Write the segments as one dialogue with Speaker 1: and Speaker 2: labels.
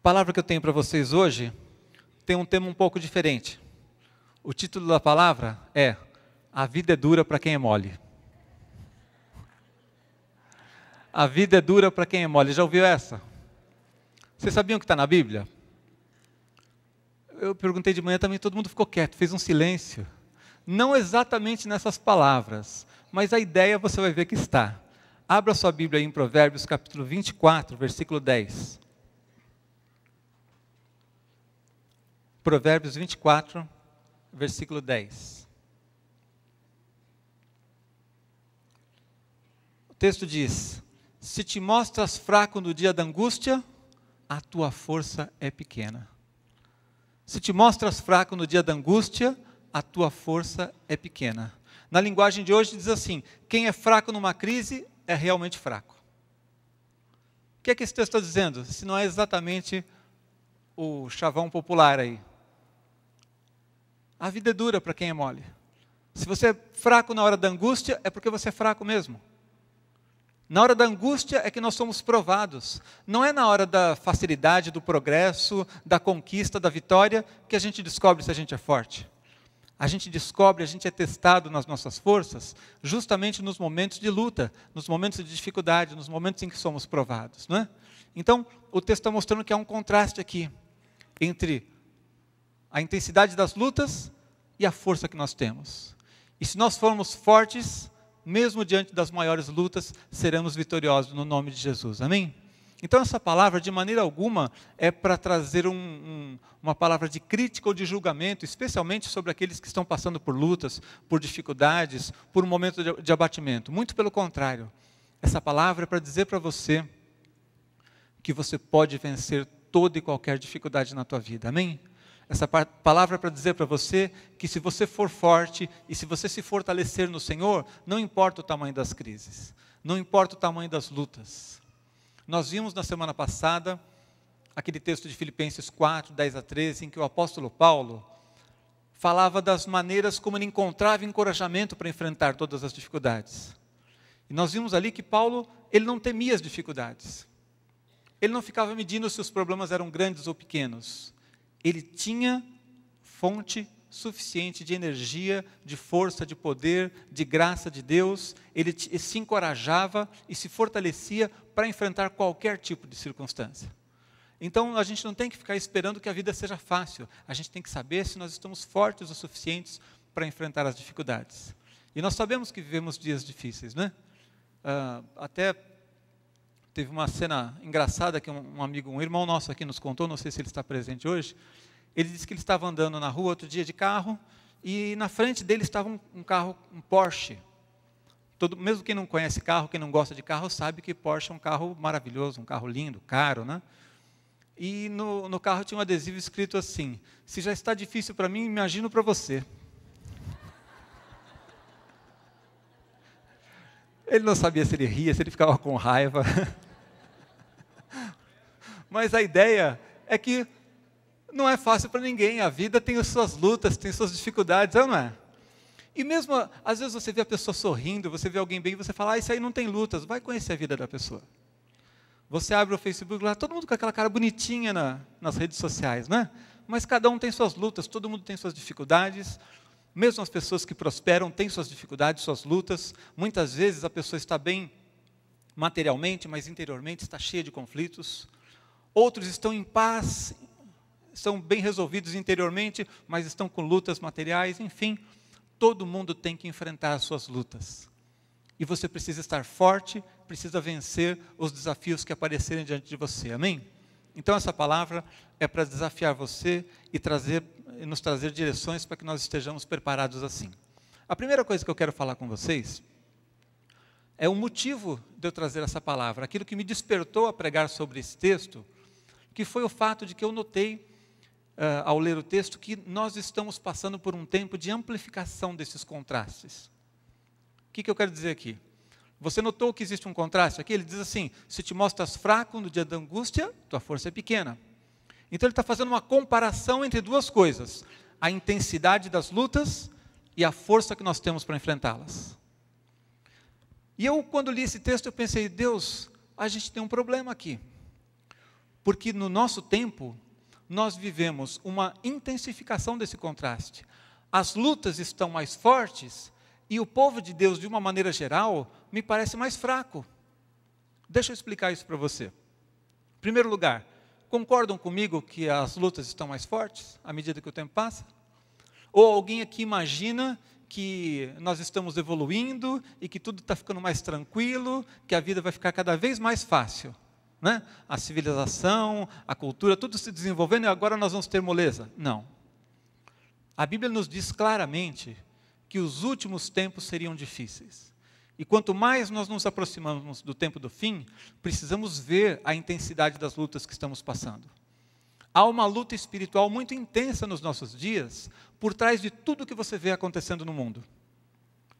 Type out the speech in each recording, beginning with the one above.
Speaker 1: palavra que eu tenho para vocês hoje tem um tema um pouco diferente. O título da palavra é A Vida é Dura para Quem é Mole. A vida é dura para quem é mole. Já ouviu essa? Vocês sabiam que está na Bíblia? Eu perguntei de manhã também, todo mundo ficou quieto, fez um silêncio. Não exatamente nessas palavras, mas a ideia você vai ver que está. Abra sua Bíblia aí em Provérbios capítulo 24, versículo 10. Provérbios 24, versículo 10. O texto diz: se te mostras fraco no dia da angústia, a tua força é pequena. Se te mostras fraco no dia da angústia, a tua força é pequena. Na linguagem de hoje diz assim: quem é fraco numa crise é realmente fraco. O que é que esse texto está dizendo? Se não é exatamente o chavão popular aí. A vida é dura para quem é mole. Se você é fraco na hora da angústia, é porque você é fraco mesmo. Na hora da angústia é que nós somos provados. Não é na hora da facilidade, do progresso, da conquista, da vitória, que a gente descobre se a gente é forte. A gente descobre, a gente é testado nas nossas forças, justamente nos momentos de luta, nos momentos de dificuldade, nos momentos em que somos provados, não é? Então, o texto está mostrando que há um contraste aqui, entre a intensidade das lutas e a força que nós temos. E se nós formos fortes, mesmo diante das maiores lutas, seremos vitoriosos no nome de Jesus. Amém? Então essa palavra, de maneira alguma, é para trazer uma palavra de crítica ou de julgamento, especialmente sobre aqueles que estão passando por lutas, por dificuldades, por um momento de abatimento. Muito pelo contrário. Essa palavra é para dizer para você que você pode vencer toda e qualquer dificuldade na tua vida. Amém? Essa palavra é para dizer para você que se você for forte e se você se fortalecer no Senhor, não importa o tamanho das crises, não importa o tamanho das lutas. Nós vimos na semana passada aquele texto de Filipenses 4, 10 a 13, em que o apóstolo Paulo falava das maneiras como ele encontrava encorajamento para enfrentar todas as dificuldades. E nós vimos ali que Paulo, ele não temia as dificuldades. Ele não ficava medindo se os problemas eram grandes ou pequenos. Ele tinha fonte suficiente de energia, de força, de poder, de graça de Deus. Ele se encorajava e se fortalecia para enfrentar qualquer tipo de circunstância. Então, a gente não tem que ficar esperando que a vida seja fácil. A gente tem que saber se nós estamos fortes o suficientes para enfrentar as dificuldades. E nós sabemos que vivemos dias difíceis, né? Até teve uma cena engraçada que um amigo, um irmão nosso aqui nos contou, não sei se ele está presente hoje. Ele disse que ele estava andando na rua outro dia de carro e na frente dele estava um carro, um Porsche. Mesmo quem não conhece carro, quem não gosta de carro, sabe que Porsche é um carro maravilhoso, um carro lindo, caro, né? E no carro tinha um adesivo escrito assim: se já está difícil para mim, imagino para você. Ele não sabia se ele ria, se ele ficava com raiva. Mas a ideia é que não é fácil para ninguém. A vida tem as suas lutas, tem suas dificuldades, não é? E mesmo, às vezes você vê a pessoa sorrindo, você vê alguém bem, e você fala: isso aí não tem lutas. Vai conhecer a vida da pessoa. Você abre o Facebook lá, todo mundo com aquela cara bonitinha nas redes sociais, né? Mas cada um tem suas lutas, todo mundo tem suas dificuldades. Mesmo as pessoas que prosperam têm suas dificuldades, suas lutas. Muitas vezes a pessoa está bem materialmente, mas interiormente está cheia de conflitos. Outros estão em paz, estão bem resolvidos interiormente, mas estão com lutas materiais. Enfim, todo mundo tem que enfrentar as suas lutas. E você precisa estar forte, precisa vencer os desafios que aparecerem diante de você. Amém? Então essa palavra é para desafiar você e nos trazer direções para que nós estejamos preparados assim. A primeira coisa que eu quero falar com vocês é o motivo de eu trazer essa palavra, aquilo que me despertou a pregar sobre esse texto, que foi o fato de que eu notei, ao ler o texto, que nós estamos passando por um tempo de amplificação desses contrastes. O que eu quero dizer aqui? Você notou que existe um contraste aqui? Ele diz assim: se te mostras fraco no dia da angústia, tua força é pequena. Então ele está fazendo uma comparação entre duas coisas: a intensidade das lutas e a força que nós temos para enfrentá-las. E eu, quando li esse texto, eu pensei: Deus, a gente tem um problema aqui. Porque no nosso tempo, nós vivemos uma intensificação desse contraste. As lutas estão mais fortes e o povo de Deus, de uma maneira geral, me parece mais fraco. Deixa eu explicar isso para você. Em primeiro lugar, concordam comigo que as lutas estão mais fortes à medida que o tempo passa? Ou alguém aqui imagina que nós estamos evoluindo e que tudo está ficando mais tranquilo, que a vida vai ficar cada vez mais fácil, né? A civilização, a cultura, tudo se desenvolvendo e agora nós vamos ter moleza? Não. A Bíblia nos diz claramente que os últimos tempos seriam difíceis. E quanto mais nós nos aproximamos do tempo do fim, precisamos ver a intensidade das lutas que estamos passando. Há uma luta espiritual muito intensa nos nossos dias, por trás de tudo que você vê acontecendo no mundo.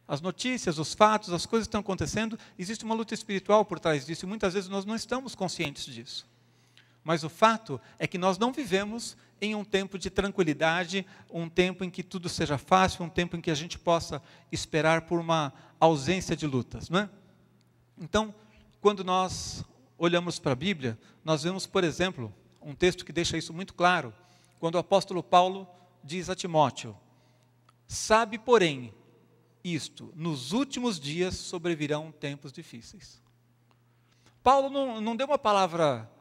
Speaker 1: As notícias, os fatos, as coisas que estão acontecendo, existe uma luta espiritual por trás disso, e muitas vezes nós não estamos conscientes disso. Mas o fato é que nós não vivemos em um tempo de tranquilidade, um tempo em que tudo seja fácil, um tempo em que a gente possa esperar por uma ausência de lutas, não é? Então, quando nós olhamos para a Bíblia, nós vemos, por exemplo, um texto que deixa isso muito claro, quando o apóstolo Paulo diz a Timóteo: sabe, porém, isto, nos últimos dias sobrevirão tempos difíceis. Paulo não deu uma palavra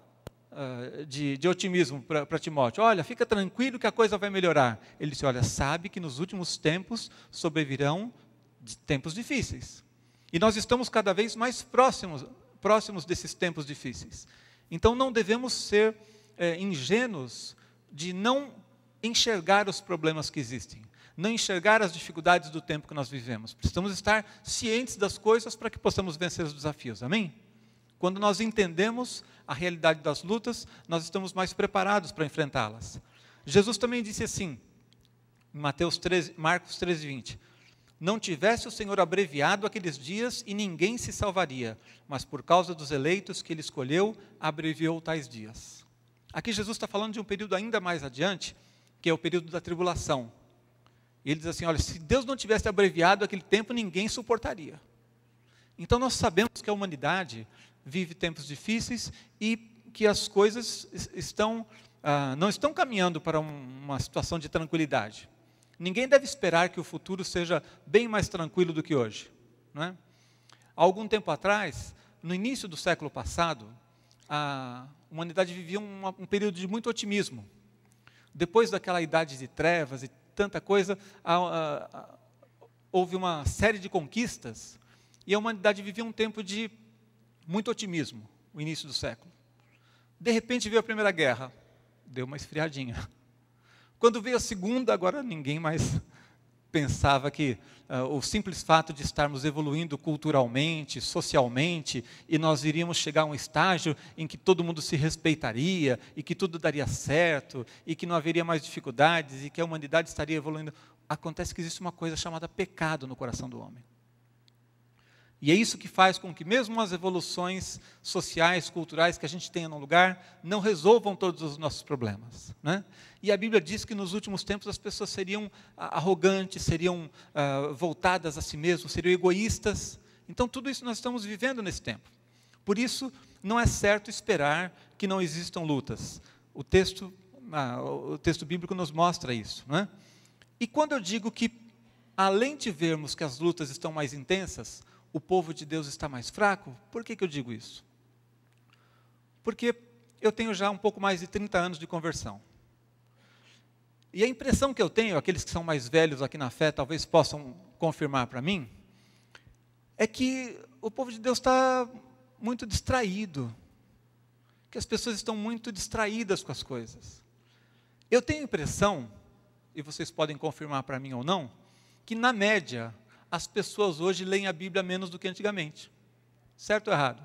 Speaker 1: de otimismo para Timóteo. Olha, fica tranquilo que a coisa vai melhorar. Ele disse, olha, sabe que nos últimos tempos sobrevirão tempos difíceis. E nós estamos cada vez mais próximos desses tempos difíceis. Então não devemos ser ingênuos de não enxergar os problemas que existem, não enxergar as dificuldades do tempo que nós vivemos. Precisamos estar cientes das coisas para que possamos vencer os desafios. Amém? Quando nós entendemos a realidade das lutas, nós estamos mais preparados para enfrentá-las. Jesus também disse assim, em Marcos 13, 20, não tivesse o Senhor abreviado aqueles dias e ninguém se salvaria, mas por causa dos eleitos que Ele escolheu, abreviou tais dias. Aqui Jesus está falando de um período ainda mais adiante, que é o período da tribulação. E ele diz assim, olha, se Deus não tivesse abreviado aquele tempo, ninguém suportaria. Então nós sabemos que a humanidade vive tempos difíceis e que as coisas não estão caminhando para uma situação de tranquilidade. Ninguém deve esperar que o futuro seja bem mais tranquilo do que hoje, não é? Há algum tempo atrás, no início do século passado, a humanidade vivia um período de muito otimismo. Depois daquela idade de trevas e tanta coisa, houve uma série de conquistas e a humanidade vivia um tempo de muito otimismo, o início do século. De repente veio a Primeira Guerra, deu uma esfriadinha. Quando veio a Segunda, agora ninguém mais pensava que o simples fato de estarmos evoluindo culturalmente, socialmente, e nós iríamos chegar a um estágio em que todo mundo se respeitaria, e que tudo daria certo, e que não haveria mais dificuldades, e que a humanidade estaria evoluindo. Acontece que existe uma coisa chamada pecado no coração do homem. E é isso que faz com que mesmo as evoluções sociais, culturais que a gente tenha no lugar, não resolvam todos os nossos problemas, né? E a Bíblia diz que nos últimos tempos as pessoas seriam arrogantes, seriam voltadas a si mesmas, seriam egoístas. Então tudo isso nós estamos vivendo nesse tempo. Por isso não é certo esperar que não existam lutas. O texto bíblico nos mostra isso, né? E quando eu digo que, além de vermos que as lutas estão mais intensas, o povo de Deus está mais fraco, por que eu digo isso? Porque eu tenho já um pouco mais de 30 anos de conversão. E a impressão que eu tenho, aqueles que são mais velhos aqui na fé talvez possam confirmar para mim, é que o povo de Deus está muito distraído, que as pessoas estão muito distraídas com as coisas. Eu tenho a impressão, e vocês podem confirmar para mim ou não, que na média, as pessoas hoje leem a Bíblia menos do que antigamente. Certo ou errado?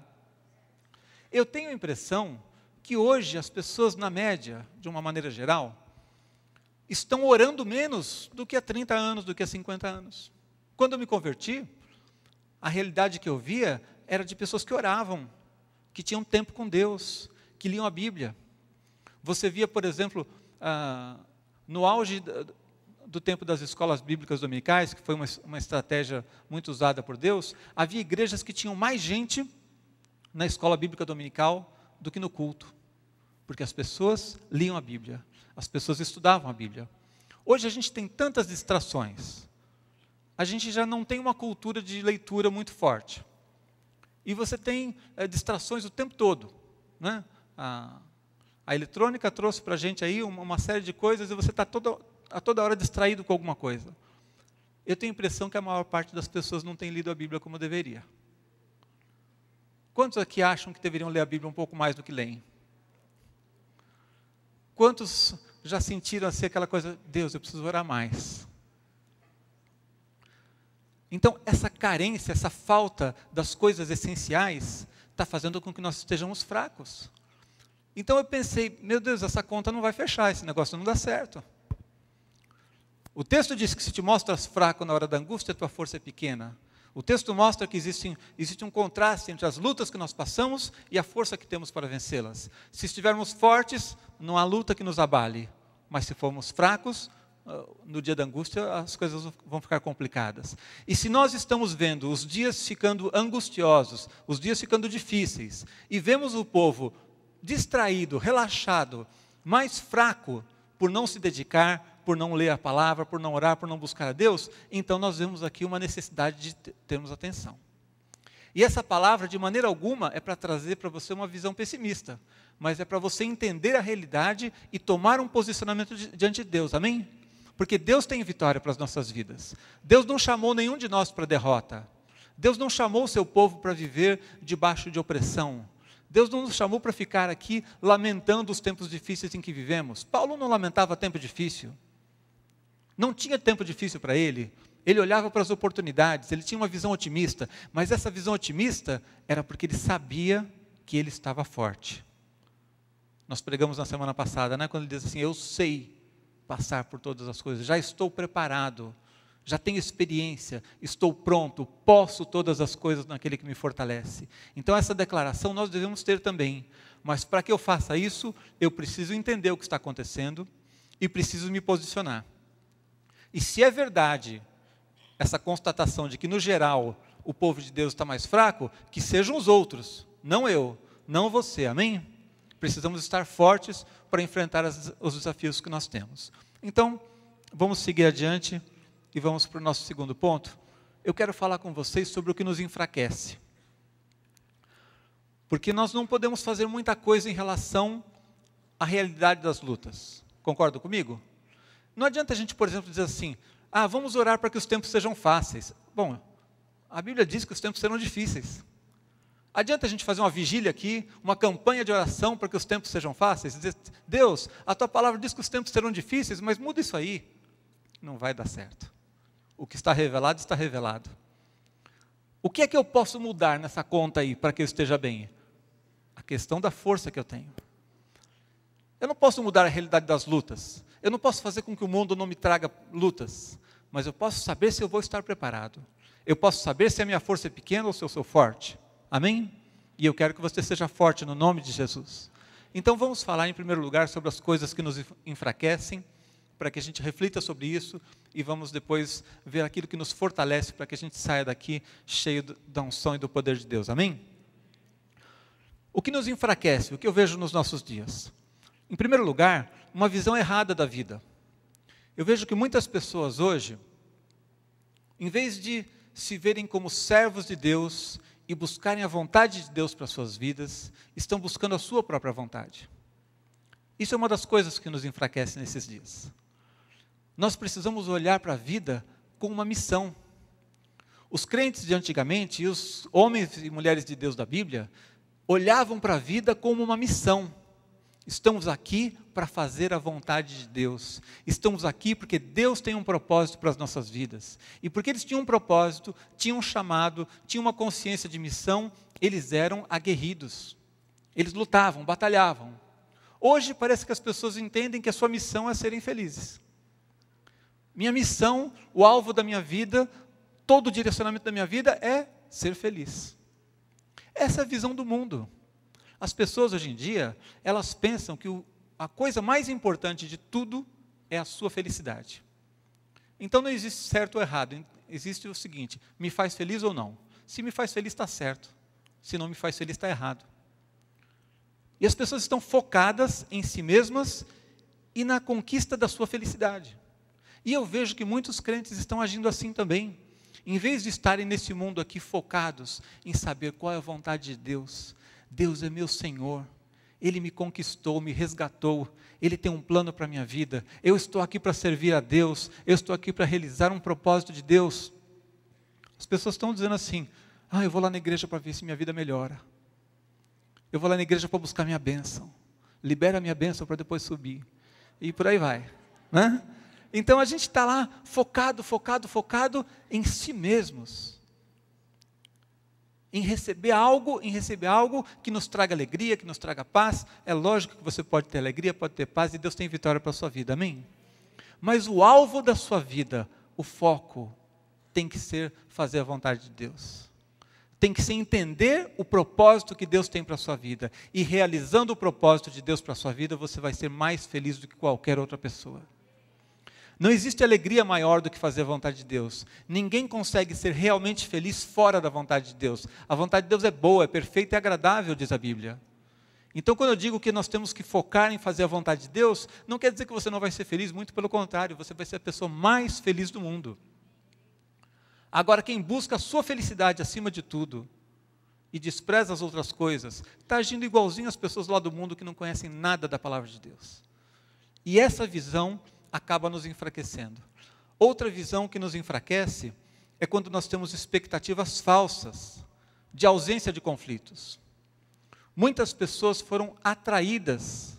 Speaker 1: Eu tenho a impressão que hoje as pessoas, na média, de uma maneira geral, estão orando menos do que há 30 anos, do que há 50 anos. Quando eu me converti, a realidade que eu via era de pessoas que oravam, que tinham tempo com Deus, que liam a Bíblia. Você via, por exemplo, no auge do tempo das escolas bíblicas dominicais, que foi uma estratégia muito usada por Deus, havia igrejas que tinham mais gente na escola bíblica dominical do que no culto. Porque as pessoas liam a Bíblia, as pessoas estudavam a Bíblia. Hoje a gente tem tantas distrações, a gente já não tem uma cultura de leitura muito forte. E você tem distrações o tempo todo, né? A eletrônica trouxe para a gente aí uma série de coisas e você está a toda hora distraído com alguma coisa. Eu tenho a impressão que a maior parte das pessoas não tem lido a Bíblia como deveria. Quantos aqui acham que deveriam ler a Bíblia um pouco mais do que leem? Quantos já sentiram assim aquela coisa, Deus, eu preciso orar mais? Então, essa carência, essa falta das coisas essenciais, está fazendo com que nós estejamos fracos. Então eu pensei, meu Deus, essa conta não vai fechar, esse negócio não dá certo. O texto diz que se te mostras fraco na hora da angústia, tua força é pequena. O texto mostra que existe um contraste entre as lutas que nós passamos e a força que temos para vencê-las. Se estivermos fortes, não há luta que nos abale. Mas se formos fracos, no dia da angústia, as coisas vão ficar complicadas. E se nós estamos vendo os dias ficando angustiosos, os dias ficando difíceis, e vemos o povo distraído, relaxado, mais fraco por não se dedicar, por não ler a palavra, por não orar, por não buscar a Deus, então nós vemos aqui uma necessidade de termos atenção. E essa palavra, de maneira alguma, é para trazer para você uma visão pessimista, mas é para você entender a realidade e tomar um posicionamento diante de Deus, amém? Porque Deus tem vitória para as nossas vidas. Deus não chamou nenhum de nós para derrota. Deus não chamou o seu povo para viver debaixo de opressão. Deus não nos chamou para ficar aqui lamentando os tempos difíceis em que vivemos. Paulo não lamentava tempo difícil. Não tinha tempo difícil para ele. Ele olhava para as oportunidades, ele tinha uma visão otimista. Mas essa visão otimista era porque ele sabia que ele estava forte. Nós pregamos na semana passada, né, quando ele diz assim, eu sei passar por todas as coisas, já estou preparado, já tenho experiência, estou pronto, posso todas as coisas naquele que me fortalece. Então essa declaração nós devemos ter também, mas para que eu faça isso, eu preciso entender o que está acontecendo e preciso me posicionar. E se é verdade essa constatação de que no geral o povo de Deus está mais fraco, que sejam os outros, não eu, não você, amém? Precisamos estar fortes para enfrentar os desafios que nós temos. Então, vamos seguir adiante e vamos para o nosso segundo ponto. Eu quero falar com vocês sobre o que nos enfraquece. Porque nós não podemos fazer muita coisa em relação à realidade das lutas. Concordam comigo? Não adianta a gente, por exemplo, dizer assim, vamos orar para que os tempos sejam fáceis. Bom, a Bíblia diz que os tempos serão difíceis. Adianta a gente fazer uma vigília aqui, uma campanha de oração para que os tempos sejam fáceis? Dizer, Deus, a tua palavra diz que os tempos serão difíceis, mas muda isso aí. Não vai dar certo. O que está revelado, está revelado. O que é que eu posso mudar nessa conta aí para que eu esteja bem? A questão da força que eu tenho. Eu não posso mudar a realidade das lutas. Eu não posso fazer com que o mundo não me traga lutas. Mas eu posso saber se eu vou estar preparado. Eu posso saber se a minha força é pequena ou se eu sou forte. Amém? E eu quero que você seja forte no nome de Jesus. Então vamos falar em primeiro lugar sobre as coisas que nos enfraquecem, para que a gente reflita sobre isso e vamos depois ver aquilo que nos fortalece para que a gente saia daqui cheio da unção e do poder de Deus. Amém? O que nos enfraquece, o que eu vejo nos nossos dias? Em primeiro lugar, uma visão errada da vida. Eu vejo que muitas pessoas hoje, em vez de se verem como servos de Deus e buscarem a vontade de Deus para as suas vidas, estão buscando a sua própria vontade. Isso é uma das coisas que nos enfraquece nesses dias. Nós precisamos olhar para a vida com uma missão. Os crentes de antigamente, e os homens e mulheres de Deus da Bíblia, olhavam para a vida como uma missão. Estamos aqui para fazer a vontade de Deus. Estamos aqui porque Deus tem um propósito para as nossas vidas. E porque eles tinham um propósito, tinham um chamado, tinham uma consciência de missão, eles eram aguerridos. Eles lutavam, batalhavam. Hoje parece que as pessoas entendem que a sua missão é serem felizes. Minha missão, o alvo da minha vida, todo o direcionamento da minha vida é ser feliz. Essa é a visão do mundo. As pessoas hoje em dia, elas pensam que a coisa mais importante de tudo é a sua felicidade. Então não existe certo ou errado, existe o seguinte, me faz feliz ou não? Se me faz feliz está certo, se não me faz feliz está errado. E as pessoas estão focadas em si mesmas e na conquista da sua felicidade. E eu vejo que muitos crentes estão agindo assim também. Em vez de estarem nesse mundo aqui focados em saber qual é a vontade de Deus. Deus é meu Senhor. Ele me conquistou, me resgatou. Ele tem um plano para a minha vida. Eu estou aqui para servir a Deus. Eu estou aqui para realizar um propósito de Deus. As pessoas estão dizendo assim, eu vou lá na igreja para ver se minha vida melhora. Eu vou lá na igreja para buscar minha bênção. Libera a minha bênção para depois subir. E por aí vai. Né? Então a gente está lá focado em si mesmos. Em receber algo que nos traga alegria, que nos traga paz. É lógico que você pode ter alegria, pode ter paz, e Deus tem vitória para a sua vida, amém? Mas o alvo da sua vida, o foco, tem que ser fazer a vontade de Deus. Tem que ser entender o propósito que Deus tem para a sua vida. E realizando o propósito de Deus para a sua vida, você vai ser mais feliz do que qualquer outra pessoa. Não existe alegria maior do que fazer a vontade de Deus. Ninguém consegue ser realmente feliz fora da vontade de Deus. A vontade de Deus é boa, é perfeita e agradável, diz a Bíblia. Então, quando eu digo que nós temos que focar em fazer a vontade de Deus, não quer dizer que você não vai ser feliz, muito pelo contrário, você vai ser a pessoa mais feliz do mundo. Agora, quem busca a sua felicidade acima de tudo e despreza as outras coisas, está agindo igualzinho às pessoas lá do mundo que não conhecem nada da palavra de Deus. E essa visão acaba nos enfraquecendo. Outra visão que nos enfraquece é quando nós temos expectativas falsas, de ausência de conflitos. Muitas pessoas foram atraídas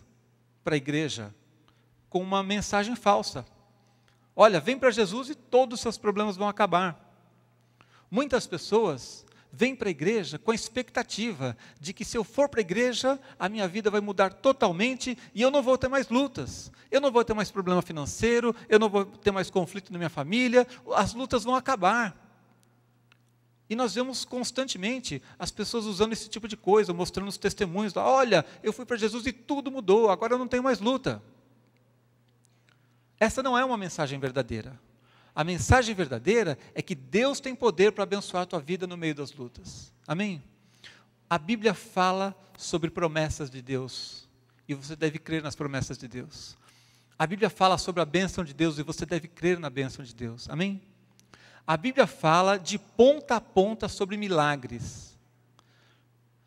Speaker 1: para a igreja com uma mensagem falsa. Olha, vem para Jesus e todos os seus problemas vão acabar. Muitas pessoas vêm para a igreja com a expectativa de que se eu for para a igreja, a minha vida vai mudar totalmente e eu não vou ter mais lutas, eu não vou ter mais problema financeiro, eu não vou ter mais conflito na minha família, as lutas vão acabar. E nós vemos constantemente as pessoas usando esse tipo de coisa, mostrando os testemunhos, olha, eu fui para Jesus e tudo mudou, agora eu não tenho mais luta. Essa não é uma mensagem verdadeira. A mensagem verdadeira é que Deus tem poder para abençoar a tua vida no meio das lutas. Amém? A Bíblia fala sobre promessas de Deus. E você deve crer nas promessas de Deus. A Bíblia fala sobre a bênção de Deus e você deve crer na bênção de Deus. Amém? A Bíblia fala de ponta a ponta sobre milagres.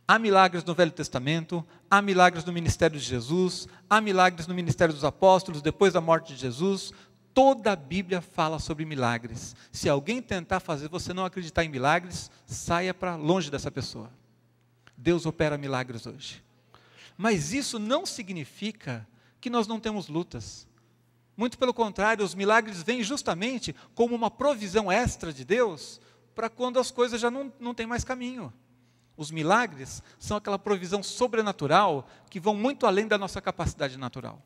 Speaker 1: Há milagres no Velho Testamento, há milagres no ministério de Jesus, há milagres no ministério dos apóstolos, depois da morte de Jesus. Toda a Bíblia fala sobre milagres. Se alguém tentar fazer você não acreditar em milagres, saia para longe dessa pessoa. Deus opera milagres hoje. Mas isso não significa que nós não temos lutas. Muito pelo contrário, os milagres vêm justamente como uma provisão extra de Deus para quando as coisas já não têm mais caminho. Os milagres são aquela provisão sobrenatural que vão muito além da nossa capacidade natural.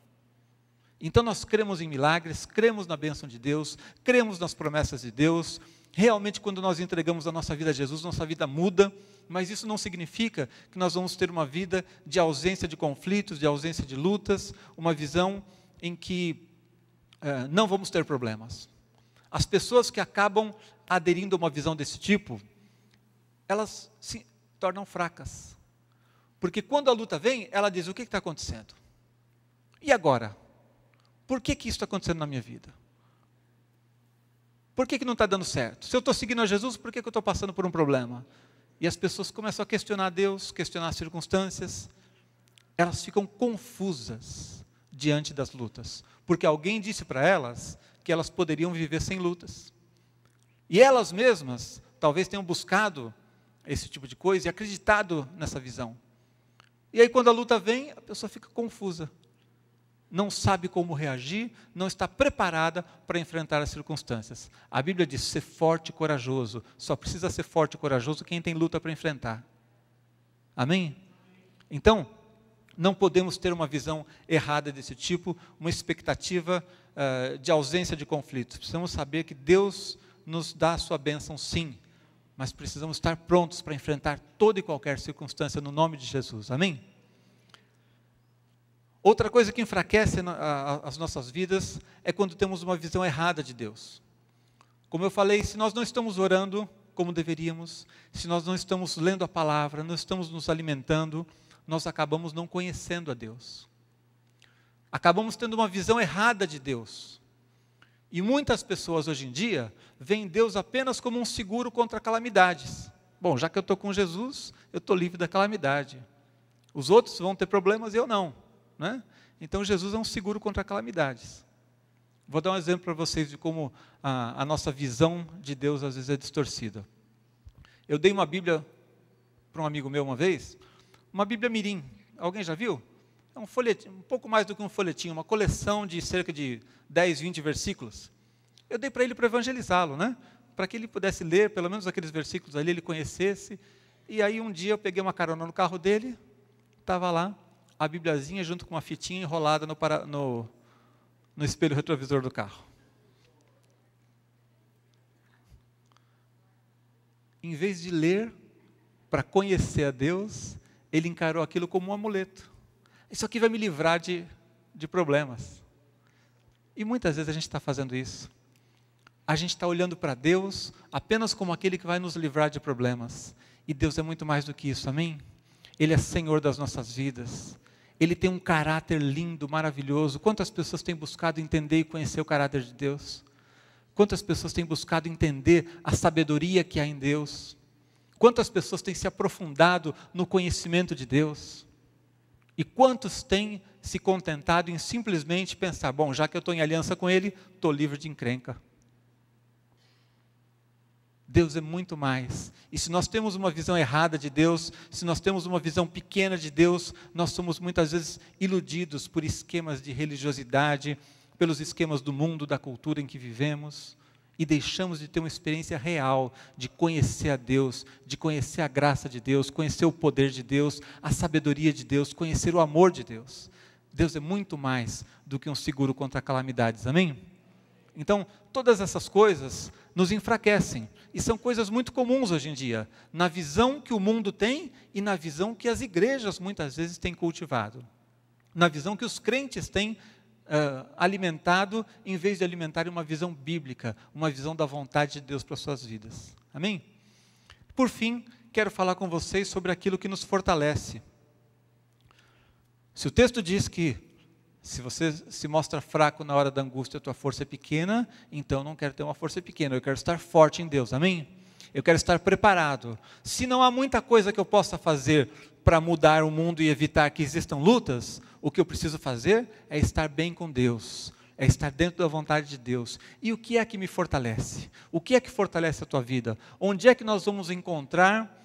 Speaker 1: Então nós cremos em milagres, cremos na bênção de Deus, cremos nas promessas de Deus. Realmente quando nós entregamos a nossa vida a Jesus, nossa vida muda, mas isso não significa que nós vamos ter uma vida de ausência de conflitos, de ausência de lutas, uma visão em que não vamos ter problemas. As pessoas que acabam aderindo a uma visão desse tipo, elas se tornam fracas. Porque quando a luta vem, ela diz, o que está acontecendo? E agora? Por que isso está acontecendo na minha vida? Por que não está dando certo? Se eu estou seguindo a Jesus, por que eu estou passando por um problema? E as pessoas começam a questionar Deus, questionar as circunstâncias. Elas ficam confusas diante das lutas. Porque alguém disse para elas que elas poderiam viver sem lutas. E elas mesmas talvez tenham buscado esse tipo de coisa e acreditado nessa visão. E aí quando a luta vem, a pessoa fica confusa. Não sabe como reagir, não está preparada para enfrentar as circunstâncias. A Bíblia diz, ser forte e corajoso. Só precisa ser forte e corajoso quem tem luta para enfrentar. Amém? Então, não podemos ter uma visão errada desse tipo, uma expectativa de ausência de conflitos. Precisamos saber que Deus nos dá a sua bênção sim, mas precisamos estar prontos para enfrentar toda e qualquer circunstância no nome de Jesus. Amém? Outra coisa que enfraquece as nossas vidas é quando temos uma visão errada de Deus. Como eu falei, se nós não estamos orando como deveríamos, se nós não estamos lendo a palavra, não estamos nos alimentando, nós acabamos não conhecendo a Deus. Acabamos tendo uma visão errada de Deus. E muitas pessoas hoje em dia veem Deus apenas como um seguro contra calamidades. Bom, já que eu estou com Jesus, eu estou livre da calamidade. Os outros vão ter problemas e eu não, né? Então Jesus é um seguro contra calamidades. Vou dar um exemplo para vocês de como a nossa visão de Deus às vezes é distorcida. Eu dei uma Bíblia para um amigo meu uma vez, uma Bíblia Mirim. Alguém já viu? É um folhetim, um pouco mais do que um folhetim, uma coleção de cerca de 10, 20 versículos. Eu dei para ele para evangelizá-lo, né? Para que ele pudesse ler, pelo menos aqueles versículos ali, ele conhecesse. E aí um dia eu peguei uma carona no carro dele, estava lá, a Bibliazinha junto com uma fitinha enrolada no espelho retrovisor do carro. Em vez de ler para conhecer a Deus, ele encarou aquilo como um amuleto. Isso aqui vai me livrar de problemas. E muitas vezes a gente está fazendo isso. A gente está olhando para Deus apenas como aquele que vai nos livrar de problemas. E Deus é muito mais do que isso, amém? Ele é Senhor das nossas vidas. Ele tem um caráter lindo, maravilhoso. Quantas pessoas têm buscado entender e conhecer o caráter de Deus? Quantas pessoas têm buscado entender a sabedoria que há em Deus? Quantas pessoas têm se aprofundado no conhecimento de Deus? E quantos têm se contentado em simplesmente pensar, bom, já que eu estou em aliança com Ele, estou livre de encrenca. Deus é muito mais. E se nós temos uma visão errada de Deus, se nós temos uma visão pequena de Deus, nós somos muitas vezes iludidos por esquemas de religiosidade, pelos esquemas do mundo, da cultura em que vivemos, e deixamos de ter uma experiência real de conhecer a Deus, de conhecer a graça de Deus, conhecer o poder de Deus, a sabedoria de Deus, conhecer o amor de Deus. Deus é muito mais do que um seguro contra calamidades, amém? Então, todas essas coisas nos enfraquecem, e são coisas muito comuns hoje em dia, na visão que o mundo tem e na visão que as igrejas muitas vezes têm cultivado, na visão que os crentes têm alimentado, em vez de alimentarem uma visão bíblica, uma visão da vontade de Deus para as suas vidas. Amém? Por fim, quero falar com vocês sobre aquilo que nos fortalece. Se o texto diz que se você se mostra fraco na hora da angústia, a tua força é pequena, então eu não quero ter uma força pequena, eu quero estar forte em Deus, amém? Eu quero estar preparado. Se não há muita coisa que eu possa fazer para mudar o mundo e evitar que existam lutas, o que eu preciso fazer é estar bem com Deus, é estar dentro da vontade de Deus. E o que é que me fortalece? O que é que fortalece a tua vida? Onde é que nós vamos encontrar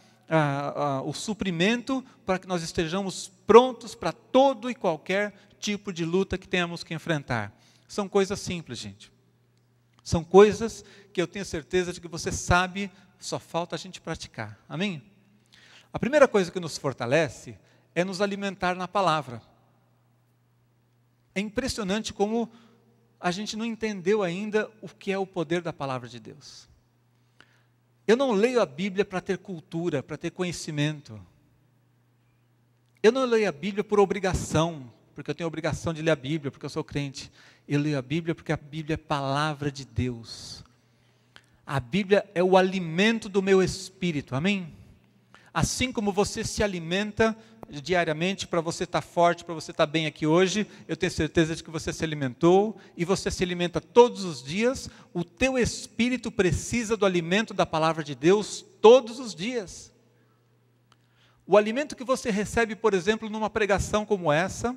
Speaker 1: o suprimento para que nós estejamos prontos para todo e qualquer tipo de luta que tenhamos que enfrentar? São coisas simples, gente. São coisas que eu tenho certeza de que você sabe, só falta a gente praticar. Amém? A primeira coisa que nos fortalece é nos alimentar na palavra. É impressionante como a gente não entendeu ainda o que é o poder da palavra de Deus. Eu não leio a Bíblia para ter cultura, para ter conhecimento. Eu não leio a Bíblia por obrigação, porque eu tenho a obrigação de ler a Bíblia, porque eu sou crente. Eu leio a Bíblia porque a Bíblia é palavra de Deus. A Bíblia é o alimento do meu espírito, amém? Assim como você se alimenta diariamente para você estar forte, para você estar bem aqui hoje, eu tenho certeza de que você se alimentou, e você se alimenta todos os dias, o teu espírito precisa do alimento da palavra de Deus todos os dias. O alimento que você recebe, por exemplo, numa pregação como essa,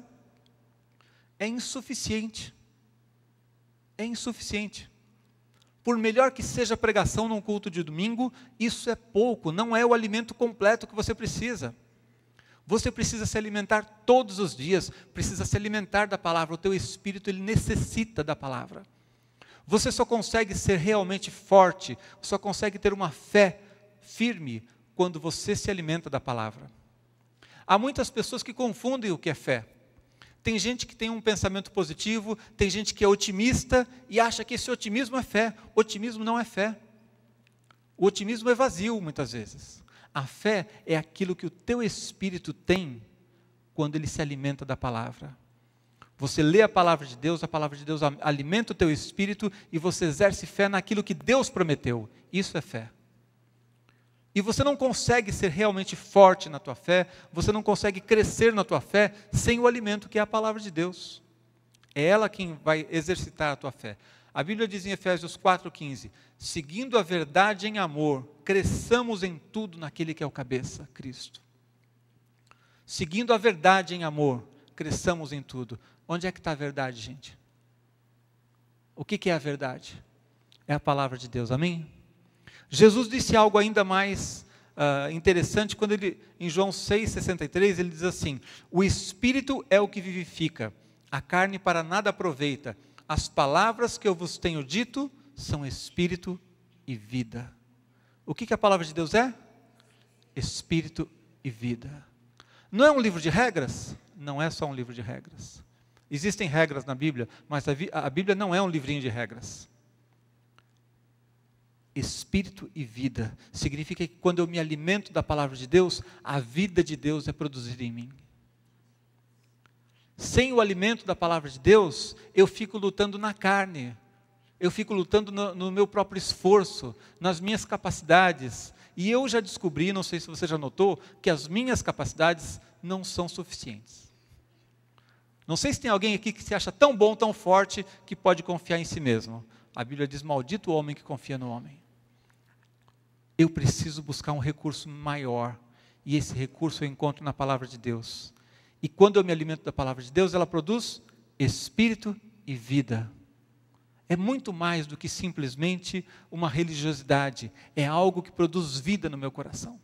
Speaker 1: é insuficiente. É insuficiente. Por melhor que seja a pregação num culto de domingo, isso é pouco, não é o alimento completo que você precisa. Você precisa se alimentar todos os dias, precisa se alimentar da palavra, o teu espírito ele necessita da palavra. Você só consegue ser realmente forte, só consegue ter uma fé firme quando você se alimenta da palavra. Há muitas pessoas que confundem o que é fé. Tem gente que tem um pensamento positivo, tem gente que é otimista e acha que esse otimismo é fé. Otimismo não é fé. O otimismo é vazio muitas vezes. A fé é aquilo que o teu espírito tem quando ele se alimenta da palavra. Você lê a palavra de Deus alimenta o teu espírito e você exerce fé naquilo que Deus prometeu. Isso é fé. E você não consegue ser realmente forte na tua fé, você não consegue crescer na tua fé sem o alimento que é a palavra de Deus. É ela quem vai exercitar a tua fé. A Bíblia diz em Efésios 4,15, seguindo a verdade em amor, cresçamos em tudo naquele que é o cabeça, Cristo. Seguindo a verdade em amor, cresçamos em tudo. Onde é que está a verdade, gente? O que é a verdade? É a palavra de Deus, amém? Jesus disse algo ainda mais interessante quando ele, em João 6,63, ele diz assim, o Espírito é o que vivifica, a carne para nada aproveita, as palavras que eu vos tenho dito são Espírito e vida. O que a palavra de Deus é? Espírito e vida. Não é um livro de regras? Não é só um livro de regras. Existem regras na Bíblia, mas a Bíblia não é um livrinho de regras. Espírito e vida significa que quando eu me alimento da palavra de Deus, a vida de Deus é produzida em mim. Sem o alimento da palavra de Deus, eu fico lutando na carne, eu fico lutando no meu próprio esforço, nas minhas capacidades. E eu já descobri, não sei se você já notou, que as minhas capacidades não são suficientes. Não sei se tem alguém aqui que se acha tão bom, tão forte, que pode confiar em si mesmo. A Bíblia diz, maldito o homem que confia no homem. Eu preciso buscar um recurso maior, e esse recurso eu encontro na palavra de Deus. E quando eu me alimento da palavra de Deus, ela produz espírito e vida. É muito mais do que simplesmente uma religiosidade, é algo que produz vida no meu coração.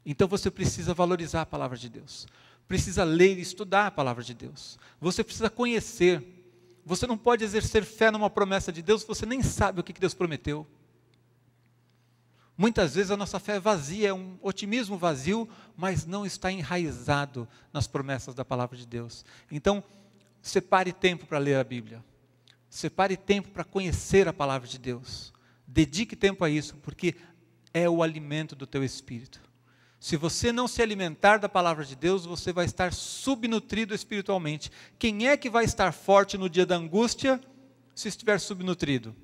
Speaker 1: Então você precisa valorizar a palavra de Deus, precisa ler e estudar a palavra de Deus, você precisa conhecer. Você não pode exercer fé numa promessa de Deus se você nem sabe o que Deus prometeu. Muitas vezes a nossa fé é vazia, é um otimismo vazio, mas não está enraizado nas promessas da palavra de Deus. Então, separe tempo para ler a Bíblia. Separe tempo para conhecer a palavra de Deus. Dedique tempo a isso, porque é o alimento do teu espírito. Se você não se alimentar da palavra de Deus, você vai estar subnutrido espiritualmente. Quem é que vai estar forte no dia da angústia, se estiver subnutrido?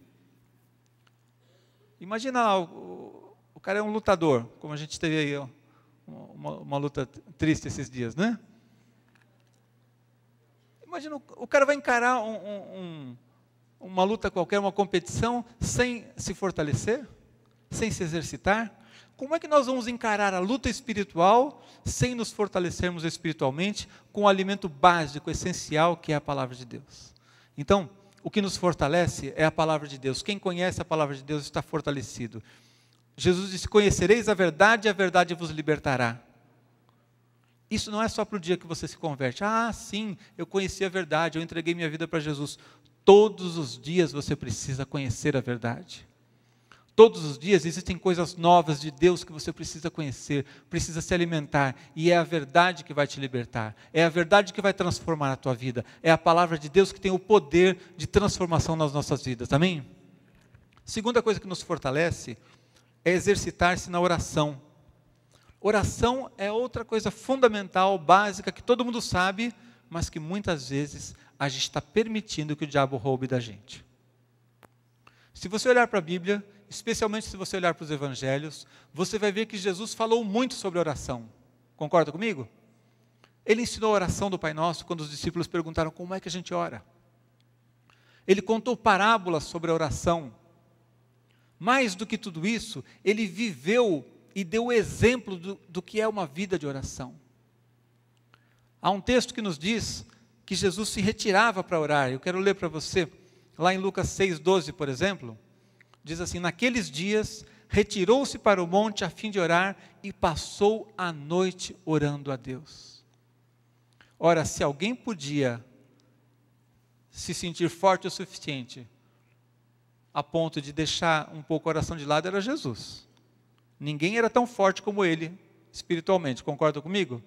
Speaker 1: Imagina lá, o cara é um lutador, como a gente teve aí uma luta triste esses dias, né? Imagina, o cara vai encarar uma luta qualquer, uma competição, sem se fortalecer, sem se exercitar. Como é que nós vamos encarar a luta espiritual sem nos fortalecermos espiritualmente com o alimento básico, essencial, que é a palavra de Deus? Então, o que nos fortalece é a palavra de Deus. Quem conhece a palavra de Deus está fortalecido. Jesus disse, conhecereis a verdade e a verdade vos libertará. Isso não é só para o dia que você se converte. Ah, sim, eu conheci a verdade, eu entreguei minha vida para Jesus. Todos os dias você precisa conhecer a verdade. Todos os dias existem coisas novas de Deus que você precisa conhecer, precisa se alimentar, e é a verdade que vai te libertar, é a verdade que vai transformar a tua vida, é a palavra de Deus que tem o poder de transformação nas nossas vidas, amém? Segunda coisa que nos fortalece é exercitar-se na oração. Oração é outra coisa fundamental, básica, que todo mundo sabe, mas que muitas vezes a gente está permitindo que o diabo roube da gente. Se você olhar para a Bíblia, especialmente se você olhar para os evangelhos, você vai ver que Jesus falou muito sobre oração. Concorda comigo? Ele ensinou a oração do Pai Nosso quando os discípulos perguntaram como é que a gente ora. Ele contou parábolas sobre a oração. Mais do que tudo isso, ele viveu e deu o exemplo do que é uma vida de oração. Há um texto que nos diz que Jesus se retirava para orar. Eu quero ler para você, lá em Lucas 6,12, por exemplo. Diz assim, naqueles dias, retirou-se para o monte a fim de orar e passou a noite orando a Deus. Ora, se alguém podia se sentir forte o suficiente a ponto de deixar um pouco a oração de lado, era Jesus. Ninguém era tão forte como ele, espiritualmente, concorda comigo?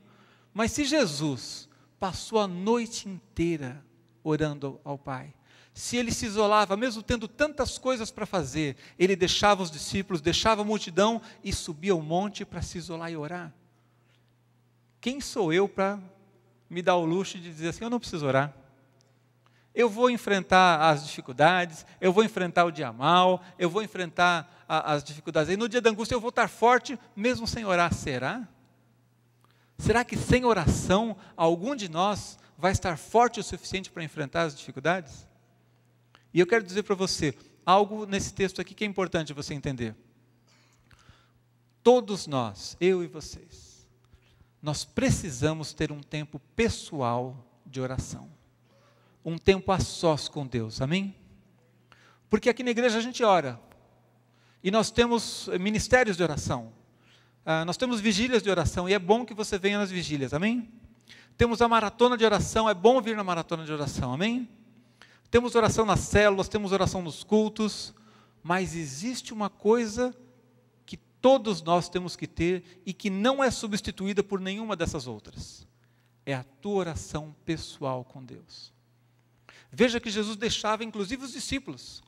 Speaker 1: Mas se Jesus passou a noite inteira orando ao Pai, se ele se isolava, mesmo tendo tantas coisas para fazer, ele deixava os discípulos, deixava a multidão e subia ao monte para se isolar e orar. Quem sou eu para me dar o luxo de dizer assim, eu não preciso orar? Eu vou enfrentar as dificuldades, eu vou enfrentar o dia mal, eu vou enfrentar as dificuldades. E no dia da angústia eu vou estar forte, mesmo sem orar. Será? Será que sem oração, algum de nós vai estar forte o suficiente para enfrentar as dificuldades? E eu quero dizer para você, algo nesse texto aqui que é importante você entender. Todos nós, eu e vocês, nós precisamos ter um tempo pessoal de oração. Um tempo a sós com Deus, amém? Porque aqui na igreja a gente ora. E nós temos ministérios de oração. Nós temos vigílias de oração, e é bom que você venha nas vigílias, amém? Temos a maratona de oração, é bom vir na maratona de oração, amém? Temos oração nas células, temos oração nos cultos, mas existe uma coisa que todos nós temos que ter e que não é substituída por nenhuma dessas outras. É a tua oração pessoal com Deus. Veja que Jesus deixava inclusive os discípulos.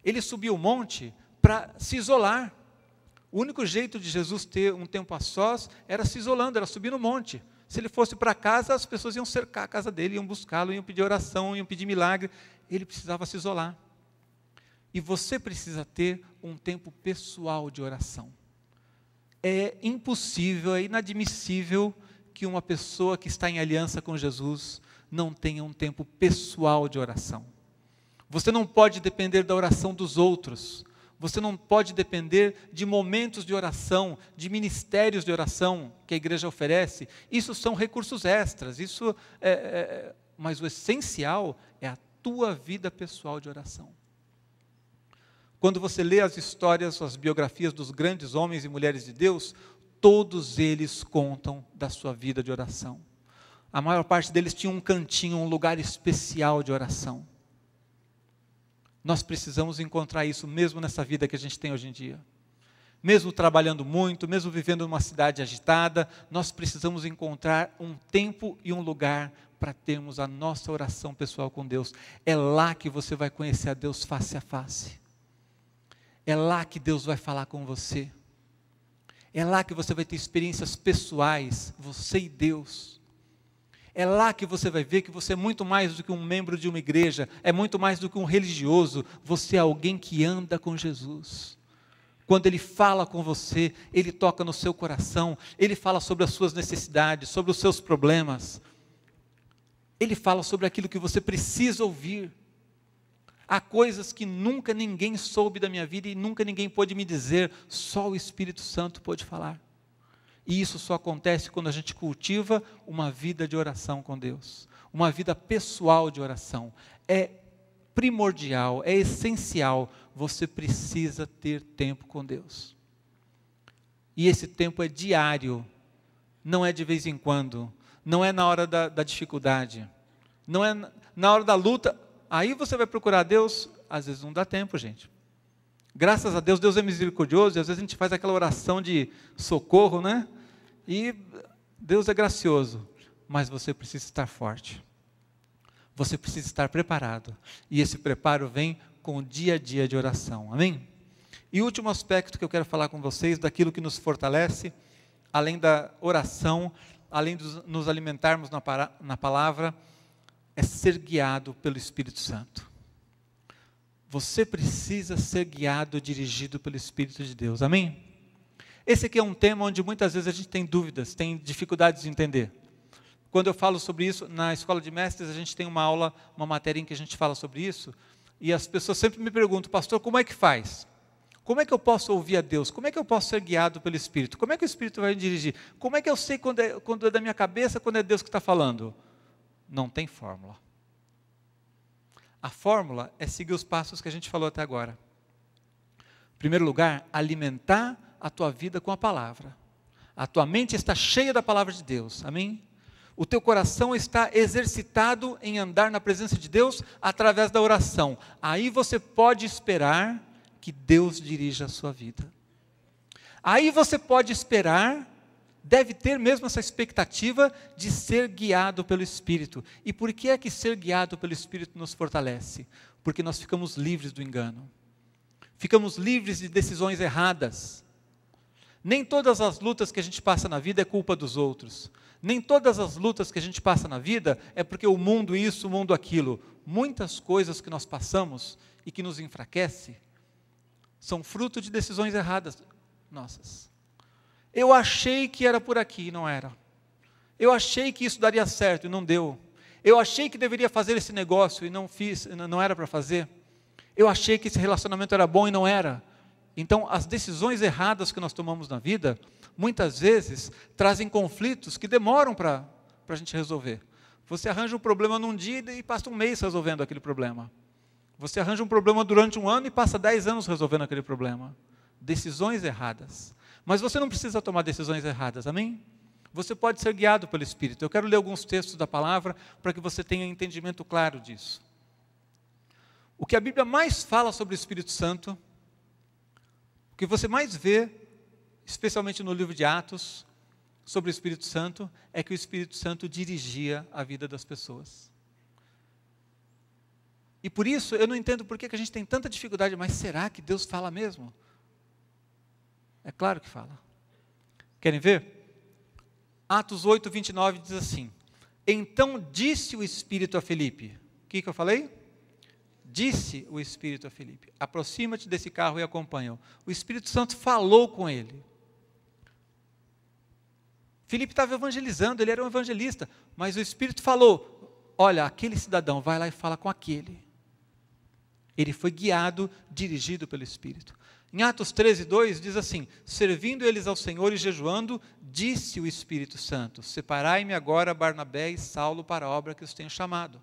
Speaker 1: Ele subia o monte para se isolar. O único jeito de Jesus ter um tempo a sós era se isolando, era subir no monte. Se ele fosse para casa, as pessoas iam cercar a casa dele, iam buscá-lo, iam pedir oração, iam pedir milagre. Ele precisava se isolar. E você precisa ter um tempo pessoal de oração. É impossível, é inadmissível que uma pessoa que está em aliança com Jesus não tenha um tempo pessoal de oração. Você não pode depender da oração dos outros. Você não pode depender de momentos de oração, de ministérios de oração que a igreja oferece. Isso são recursos extras. Mas o essencial é a tua vida pessoal de oração. Quando você lê as histórias, as biografias dos grandes homens e mulheres de Deus, todos eles contam da sua vida de oração. A maior parte deles tinha um cantinho, um lugar especial de oração. Nós precisamos encontrar isso mesmo nessa vida que a gente tem hoje em dia. Mesmo trabalhando muito, mesmo vivendo numa cidade agitada, nós precisamos encontrar um tempo e um lugar para termos a nossa oração pessoal com Deus. É lá que você vai conhecer a Deus face a face. É lá que Deus vai falar com você. É lá que você vai ter experiências pessoais, você e Deus. É lá que você vai ver que você é muito mais do que um membro de uma igreja, é muito mais do que um religioso, você é alguém que anda com Jesus. Quando Ele fala com você, Ele toca no seu coração, Ele fala sobre as suas necessidades, sobre os seus problemas. Ele fala sobre aquilo que você precisa ouvir. Há coisas que nunca ninguém soube da minha vida e nunca ninguém pôde me dizer, só o Espírito Santo pôde falar. E isso só acontece quando a gente cultiva uma vida de oração com Deus. Uma vida pessoal de oração. É primordial, é essencial. Você precisa ter tempo com Deus. E esse tempo é diário. Não é de vez em quando. Não é na hora da dificuldade. Não é na hora da luta. Aí você vai procurar Deus. Às vezes não dá tempo, gente. Graças a Deus, Deus é misericordioso, e às vezes a gente faz aquela oração de socorro, né? E Deus é gracioso, mas você precisa estar forte. Você precisa estar preparado. E esse preparo vem com o dia a dia de oração, amém? E o último aspecto que eu quero falar com vocês, daquilo que nos fortalece, além da oração, além de nos alimentarmos na palavra, é ser guiado pelo Espírito Santo. Você precisa ser guiado, dirigido pelo Espírito de Deus, amém? Esse aqui é um tema onde muitas vezes a gente tem dúvidas, tem dificuldades de entender. Quando eu falo sobre isso, na escola de mestres a gente tem uma aula, uma matéria em que a gente fala sobre isso, e as pessoas sempre me perguntam, pastor, como é que faz? Como é que eu posso ouvir a Deus? Como é que eu posso ser guiado pelo Espírito? Como é que o Espírito vai me dirigir? Como é que eu sei quando é da minha cabeça, quando é Deus que está falando? Não tem fórmula. A fórmula é seguir os passos que a gente falou até agora. Em primeiro lugar, alimentar a tua vida com a palavra. A tua mente está cheia da palavra de Deus, amém? O teu coração está exercitado em andar na presença de Deus através da oração. Aí você pode esperar que Deus dirija a sua vida. Aí você pode esperar, deve ter mesmo essa expectativa de ser guiado pelo Espírito. E por que é que ser guiado pelo Espírito nos fortalece? Porque nós ficamos livres do engano. Ficamos livres de decisões erradas. Nem todas as lutas que a gente passa na vida é culpa dos outros. Nem todas as lutas que a gente passa na vida é porque o mundo isso, o mundo aquilo. Muitas coisas que nós passamos e que nos enfraquece são fruto de decisões erradas nossas. Eu achei que era por aqui, e não era. Eu achei que isso daria certo e não deu. Eu achei que deveria fazer esse negócio e não fiz, não era para fazer. Eu achei que esse relacionamento era bom e não era. Então, as decisões erradas que nós tomamos na vida, muitas vezes, trazem conflitos que demoram para a gente resolver. Você arranja um problema num dia e passa um mês resolvendo aquele problema. Você arranja um problema durante um ano e passa 10 anos resolvendo aquele problema. Decisões erradas. Mas você não precisa tomar decisões erradas, amém? Você pode ser guiado pelo Espírito. Eu quero ler alguns textos da palavra para que você tenha um entendimento claro disso. O que a Bíblia mais fala sobre o Espírito Santo, o que você mais vê, especialmente no livro de Atos, sobre o Espírito Santo, é que o Espírito Santo dirigia a vida das pessoas. E por isso, eu não entendo por que a gente tem tanta dificuldade, mas será que Deus fala mesmo? É claro que fala. Querem ver? Atos 8, 29 diz assim: então disse o Espírito a Filipe. O que eu falei? Disse o Espírito a Filipe: aproxima-te desse carro e acompanha-o. O Espírito Santo falou com ele. Filipe estava evangelizando, ele era um evangelista, mas o Espírito falou: olha, aquele cidadão, vai lá e fala com aquele. Ele foi guiado, dirigido pelo Espírito. Em Atos 13, 2 diz assim: servindo eles ao Senhor e jejuando, disse o Espírito Santo: separai-me agora Barnabé e Saulo para a obra que os tenho chamado.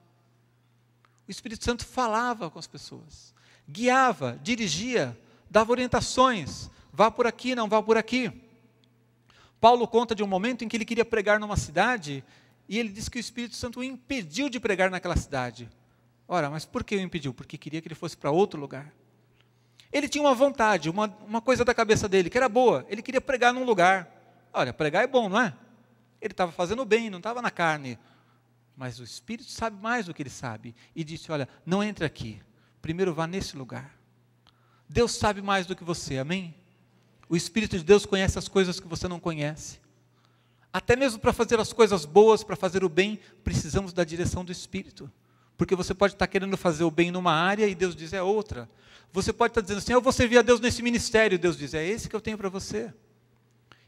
Speaker 1: O Espírito Santo falava com as pessoas, guiava, dirigia, dava orientações, vá por aqui, não vá por aqui. Paulo conta de um momento em que ele queria pregar numa cidade, e ele disse que o Espírito Santo o impediu de pregar naquela cidade. Ora, mas por que o impediu? Porque queria que ele fosse para outro lugar. Ele tinha uma vontade, uma coisa da cabeça dele, que era boa, ele queria pregar num lugar. Olha, pregar é bom, não é? Ele estava fazendo bem, não estava na carne. Mas o Espírito sabe mais do que ele sabe. E disse, olha, não entre aqui, primeiro vá nesse lugar. Deus sabe mais do que você, amém? O Espírito de Deus conhece as coisas que você não conhece. Até mesmo para fazer as coisas boas, para fazer o bem, precisamos da direção do Espírito. Porque você pode estar querendo fazer o bem numa área e Deus diz é outra. Você pode estar dizendo assim, eu vou servir a Deus nesse ministério. Deus diz, é esse que eu tenho para você.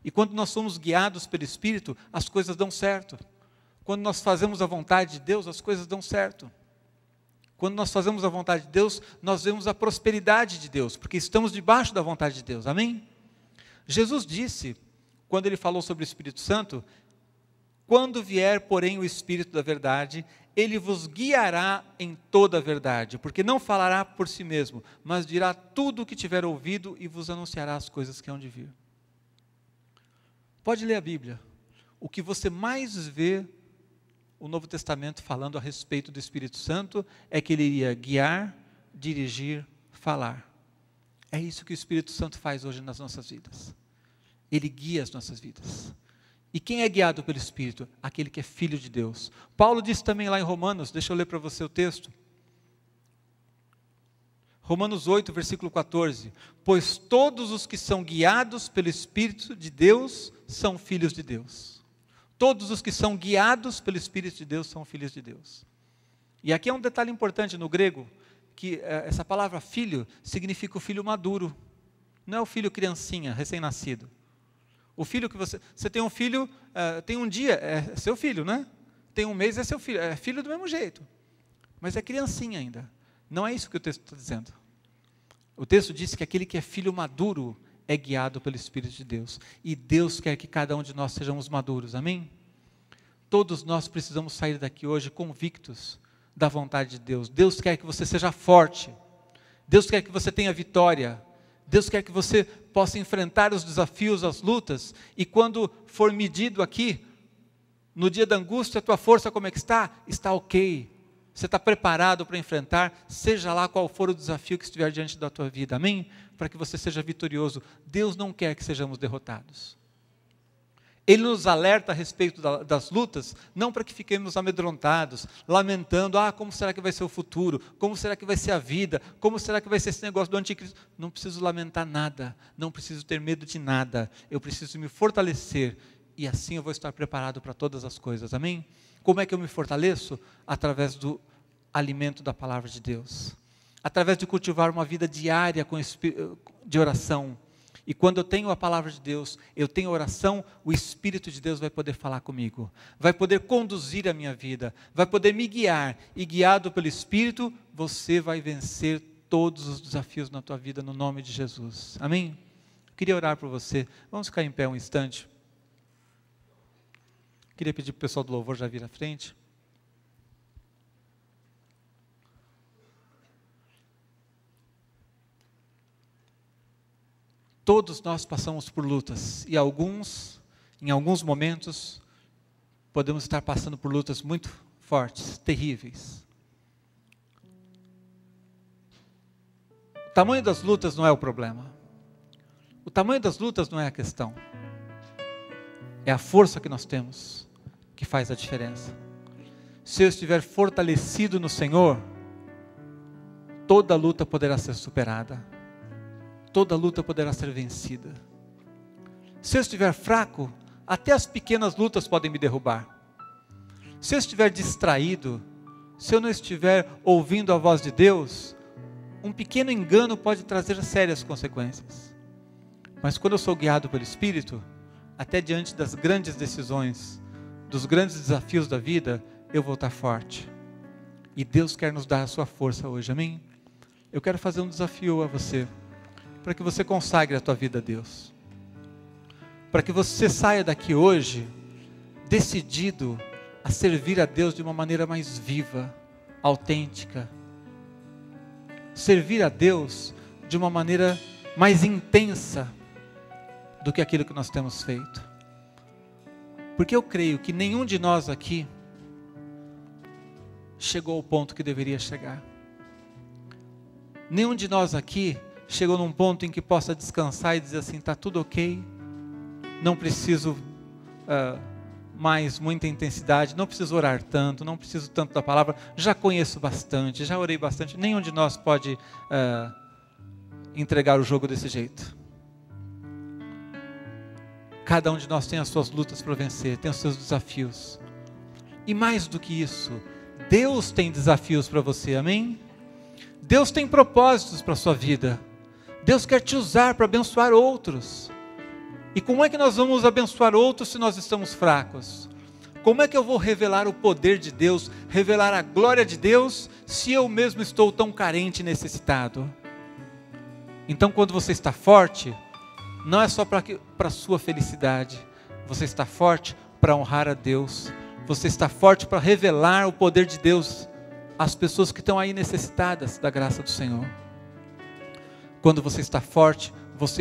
Speaker 1: E quando nós somos guiados pelo Espírito, as coisas dão certo. Quando nós fazemos a vontade de Deus, as coisas dão certo. Quando nós fazemos a vontade de Deus, nós vemos a prosperidade de Deus, porque estamos debaixo da vontade de Deus, amém? Jesus disse, quando ele falou sobre o Espírito Santo, quando vier, porém, o Espírito da verdade, ele vos guiará em toda a verdade, porque não falará por si mesmo, mas dirá tudo o que tiver ouvido e vos anunciará as coisas que hão de vir. Pode ler a Bíblia. O que você mais vê o Novo Testamento falando a respeito do Espírito Santo é que ele iria guiar, dirigir, falar. É isso que o Espírito Santo faz hoje nas nossas vidas. Ele guia as nossas vidas. E quem é guiado pelo Espírito? Aquele que é filho de Deus. Paulo disse também lá em Romanos, deixa eu ler para você o texto. Romanos 8, versículo 14. Pois todos os que são guiados pelo Espírito de Deus são filhos de Deus. Todos os que são guiados pelo Espírito de Deus são filhos de Deus. E aqui é um detalhe importante no grego, que essa palavra filho significa o filho maduro. Não é o filho criancinha, recém-nascido. O filho que você tem um filho, tem um dia, é seu filho, né? Tem um mês, é seu filho, é filho do mesmo jeito. Mas é criancinha ainda. Não é isso que o texto está dizendo. O texto diz que aquele que é filho maduro é guiado pelo Espírito de Deus. E Deus quer que cada um de nós sejamos maduros, amém? Todos nós precisamos sair daqui hoje convictos da vontade de Deus. Deus quer que você seja forte. Deus quer que você tenha vitória. Deus quer que você possa enfrentar os desafios, as lutas. E quando for medido aqui, no dia da angústia, a tua força como é que está? Está ok. Você está preparado para enfrentar, seja lá qual for o desafio que estiver diante da tua vida, amém? Para que você seja vitorioso. Deus não quer que sejamos derrotados. Ele nos alerta a respeito das lutas, não para que fiquemos amedrontados, lamentando, como será que vai ser o futuro? Como será que vai ser a vida? Como será que vai ser esse negócio do anticristo? Não preciso lamentar nada, não preciso ter medo de nada, eu preciso me fortalecer e assim eu vou estar preparado para todas as coisas, amém? Como é que eu me fortaleço? Através do alimento da palavra de Deus, através de cultivar uma vida diária de oração. E quando eu tenho a palavra de Deus, eu tenho oração, o Espírito de Deus vai poder falar comigo, vai poder conduzir a minha vida, vai poder me guiar, e guiado pelo Espírito, você vai vencer todos os desafios na tua vida, no nome de Jesus, amém? Eu queria orar por você, vamos ficar em pé um instante. Queria pedir para o pessoal do louvor já vir à frente. Todos nós passamos por lutas, e em alguns momentos, podemos estar passando por lutas muito fortes, terríveis. O tamanho das lutas não é o problema. O tamanho das lutas não é a questão. É a força que nós temos que faz a diferença. Se eu estiver fortalecido no Senhor, toda luta poderá ser superada. Toda luta poderá ser vencida. Se eu estiver fraco, até as pequenas lutas podem me derrubar. Se eu estiver distraído, se eu não estiver ouvindo a voz de Deus, um pequeno engano pode trazer sérias consequências. Mas quando eu sou guiado pelo Espírito, até diante das grandes decisões, dos grandes desafios da vida, eu vou estar forte. E Deus quer nos dar a sua força hoje, amém? Eu quero fazer um desafio a você, para que você consagre a tua vida a Deus. Para que você saia daqui hoje, decidido a servir a Deus de uma maneira mais viva, autêntica. Servir a Deus de uma maneira mais intensa do que aquilo que nós temos feito. Porque eu creio que nenhum de nós aqui chegou ao ponto que deveria chegar. Nenhum de nós aqui chegou num ponto em que possa descansar e dizer assim, está tudo ok, não preciso mais muita intensidade, não preciso orar tanto, não preciso tanto da palavra, já conheço bastante, já orei bastante. Nenhum de nós pode entregar o jogo desse jeito. Cada um de nós tem as suas lutas para vencer, tem os seus desafios. E mais do que isso, Deus tem desafios para você, amém? Deus tem propósitos para a sua vida. Deus quer te usar para abençoar outros. E como é que nós vamos abençoar outros se nós estamos fracos? Como é que eu vou revelar o poder de Deus, revelar a glória de Deus, se eu mesmo estou tão carente e necessitado? Então, quando você está forte, não é só para a sua felicidade. Você está forte para honrar a Deus. Você está forte para revelar o poder de Deus às pessoas que estão aí necessitadas da graça do Senhor. Quando você está forte, você